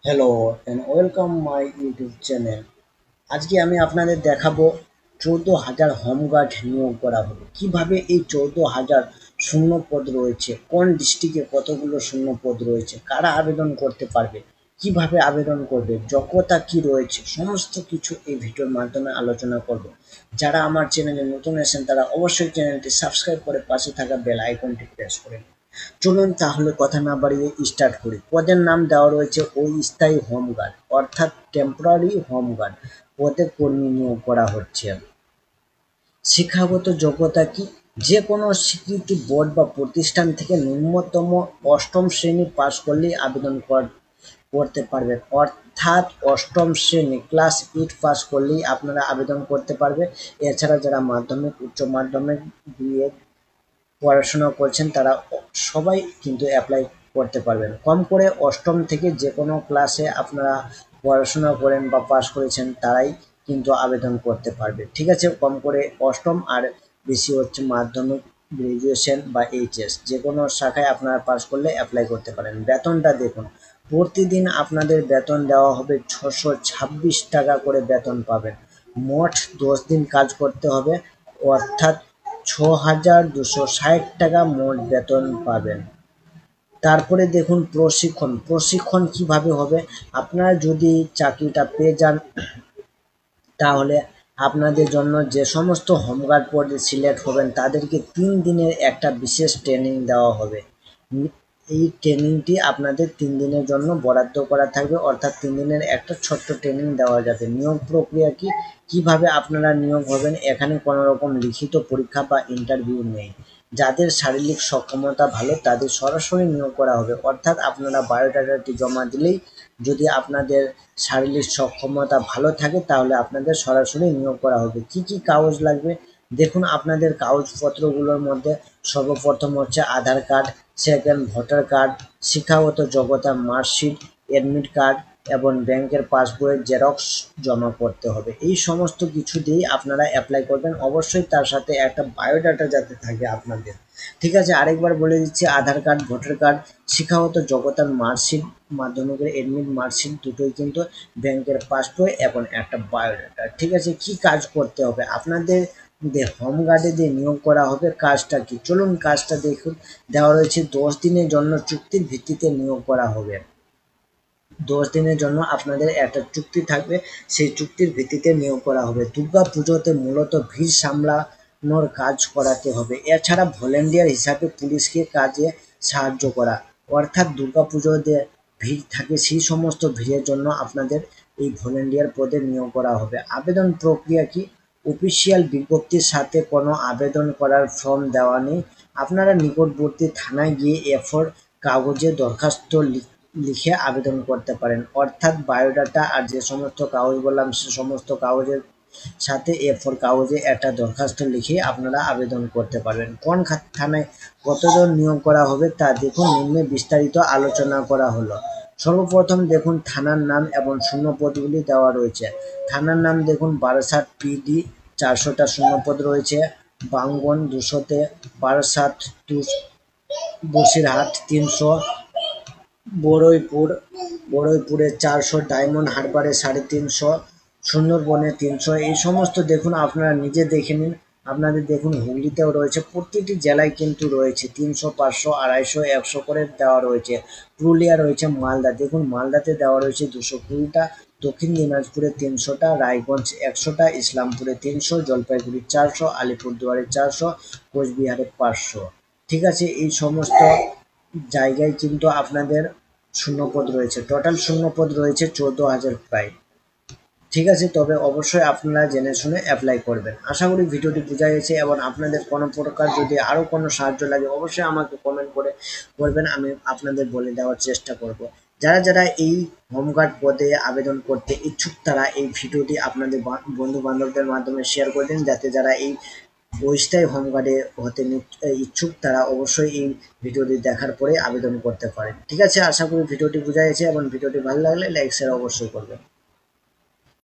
Hello and welcome my YouTube channel. আজকে আমি আপনাদের দেখাবো 14,000 হোমগার্ড নিয়োগ করা হবে। কিভাবে এই 14,000 শূন্য পদ রয়েছে, কোন ডিস্ট্রিক্টে কতগুলো শূন্য পদ রয়েছে, কারা আবেদন করতে পারবে, কিভাবে আবেদন করবে, যোগ্যতা কি রয়েছে, সমস্ত কিছু এই ভিডিওর মাধ্যমে আলোচনা করব। যারা আমার চ্যানেলে নতুন এসেছেন তারা অবশ্যই চ্যানেলটি সাবস্ক্রাইব করে পাশে থাকা বেল আইকনটি প্রেস করে নিন। চলুন তাহলে কথা না বাড়িয়ে স্টার্ট করি। পদের নাম দেওয়া রয়েছে অস্থায়ী হোমগার্ড, অর্থাৎ টেম্পোরারি হোমগার্ড পদে কর্মী নিয়োগ করা হচ্ছে। শিক্ষাগত যোগ্যতা কি? যে কোনো স্বীকৃত বোর্ড বা প্রতিষ্ঠান থেকে ন্যূনতম অষ্টম শ্রেণী পাশ করলেই আবেদন করতে পারবেন। অর্থাৎ অষ্টম শ্রেণী ক্লাস 8 পাস করলেই আপনারা আবেদন করতে পারবে। এছাড়া যারা মাধ্যমিক, উচ্চ মাধ্যমিক, বিএড পড়াশোনা করছেন তারা সবাই কিন্তু অ্যাপ্লাই করতে পারবেন। কম করে অষ্টম থেকে যে কোনো ক্লাসে আপনারা পড়াশোনা করেন বা পাস করেছেন তারাই কিন্তু আবেদন করতে পারবে। ঠিক আছে, কম করে অষ্টম, আর বেশি হচ্ছে মাধ্যমিক, গ্রাজুয়েশন বা এইচএস যে কোনো শাখায় আপনারা পাস করলে অ্যাপ্লাই করতে পারেন। বেতনটা দেখুন, প্রতিদিন আপনাদের বেতন দেওয়া হবে 626 টাকা করে বেতন পাবেন। মোট 10 দিন কাজ করতে হবে, অর্থাৎ 6,260 টাকা মোট বেতন পাবেন। তারপরে দেখুন প্রশিক্ষণ। প্রশিক্ষণ কিভাবে হবে? আপনারা যদি চাকরিটা পেয়ে যান তাহলে আপনাদের জন্য যে সমস্ত হোমগার্ড পদে সিলেক্ট হবেন তাদেরকে 3 দিনের একটা বিশেষ ট্রেনিং দেওয়া হবে। এই ট্রেনিংটি আপনাদের 3 দিনের জন্য বরাদ্দ করা থাকবে, অর্থাৎ 3 দিনের একটা ছোট্ট ট্রেনিং দেওয়া যাবে। নিয়োগ প্রক্রিয়া কি, কিভাবে আপনারা নিয়োগ হবেন? এখানে কোনো রকম লিখিত পরীক্ষা বা ইন্টারভিউ নেই। যাদের শারীরিক সক্ষমতা ভালো তাদের সরাসরি নিয়োগ করা হবে, অর্থাৎ আপনারা বায়োডাটাটি জমা দিলেই যদি আপনাদের শারীরিক সক্ষমতা ভালো থাকে তাহলে আপনাদের সরাসরি নিয়োগ করা হবে। কি কি কাগজ লাগবে দেখুন, আপনাদের কাগজপত্রগুলোর মধ্যে সর্বপ্রথম হচ্ছে আধার কার্ড, সেকেন্ড ভোটার কার্ড, শিক্ষাগত যোগ্যতা মার্কশিট, অ্যাডমিট কার্ড এবং ব্যাংকের পাসবইয়ের জেরক্স জমা করতে হবে। এই সমস্ত কিছু দিয়েই আপনারা অ্যাপ্লাই করবেন। অবশ্যই তার সাথে একটা বায়োডাটা যাতে থাকে আপনাদের। ঠিক আছে, আরেকবার বলে দিচ্ছি, আধার কার্ড, ভোটার কার্ড, শিক্ষাগত যোগ্যতার মার্কশিট, মাধ্যমিকের এডমিট মার্কশিট দুটোই কিন্তু, ব্যাংকের পাসবই এবং একটা বায়োডাটা। ঠিক আছে, কি কাজ করতে হবে আপনাদের? হোমগার্ডে দিয়ে নিয়োগ করা হবে। কাজটা কি, চলুন কাজটা দেখুন। দেওয়া রয়েছে 10 দিনের জন্য চুক্তির ভিত্তিতে নিয়োগ করা হবে। 10 দিনের জন্য আপনাদের একটা চুক্তি থাকবে, সেই চুক্তির ভিত্তিতে নিয়োগ করা হবে। দুর্গা পুজোতে মূলত ভিড় সামলানোর কাজ করাতে হবে। এছাড়া ভলেন্টিয়ার হিসাবে পুলিশকে কাজে সাহায্য করা, অর্থাৎ দুর্গা পুজোতে ভিড় থাকে সেই সমস্ত ভিড়ের জন্য আপনাদের এই ভলেন্টিয়ার পদে নিয়োগ করা হবে। আবেদন প্রক্রিয়া কি? অফিসিয়াল বিজ্ঞপ্তির সাথে কোনো আবেদন করার ফর্ম দেওয়া নেই। আপনারা নিকটবর্তী থানায় গিয়ে A4 কাগজে দরখাস্ত লিখে আবেদন করতে পারেন, অর্থাৎ বায়োডাটা আর যে সমস্ত কাগজ বললাম সে সমস্ত কাগজের সাথে A4 কাগজে একটা দরখাস্ত লিখে আপনারা আবেদন করতে পারবেন। কোন থানায় কতজন নিয়োগ করা হবে তা দেখুন, নিম্নে বিস্তারিত আলোচনা করা হলো। সর্বপ্রথম দেখুন থানার নাম এবং শূন্যপদগুলি দেওয়া রয়েছে। থানার নাম দেখুন, বারাসাত PD 400টা শূন্যপদ রয়েছে, বাঙ্গন 200তে, বারাসাত বসিরহাট 300, বড়ইপুরে 400, ডায়মন্ড হারবারে 350, সুন্দরবনে 300। এই সমস্ত দেখুন আপনারা নিজে দেখে নিন। আপনাদের দেখুন হুগলিতেও রয়েছে, প্রতিটি জেলায় কিন্তু রয়েছে 300, 500, 250, 100 করে দেওয়া রয়েছে। পুরুলিয়া রয়েছে, মালদা দেখুন মালদাতে দেওয়া রয়েছে 220টা, দক্ষিণ দিনাজপুরে 300টা, রায়গঞ্জ 100টা, ইসলামপুরে 300, জলপাইগুড়ি 400, আলিপুরদুয়ারে 400, কোচবিহারে 500। ঠিক আছে, এই সমস্ত জায়গায় কিন্তু আপনাদের শূন্যপদ রয়েছে। টোটাল শূন্যপদ রয়েছে 14,000 প্রায়। ঠিক আছে, তবে অবশ্যই আপনারা জেনে শুনে অ্যাপ্লাই করবেন। আশা করি ভিডিওটি বোঝা গেছে, এবং আপনাদের কোনো প্রকার যদি আরও কোনো সাহায্য লাগে অবশ্যই আমাকে কমেন্ট করে বলবেন, আমি আপনাদের বলে দেওয়ার চেষ্টা করব। যারা যারা এই হোমগার্ড পদে আবেদন করতে ইচ্ছুক তারা এই ভিডিওটি আপনাদের বন্ধু বান্ধবদের মাধ্যমে শেয়ার করে দিন, যাতে যারা এই অস্থায়ী হোমগার্ডে হতে ইচ্ছুক তারা অবশ্যই এই ভিডিওটি দেখার পরে আবেদন করতে পারেন। ঠিক আছে, আশা করি ভিডিওটি বোঝা গেছে, এবং ভিডিওটি ভালো লাগলে লাইক শেয়ার অবশ্যই করবেন।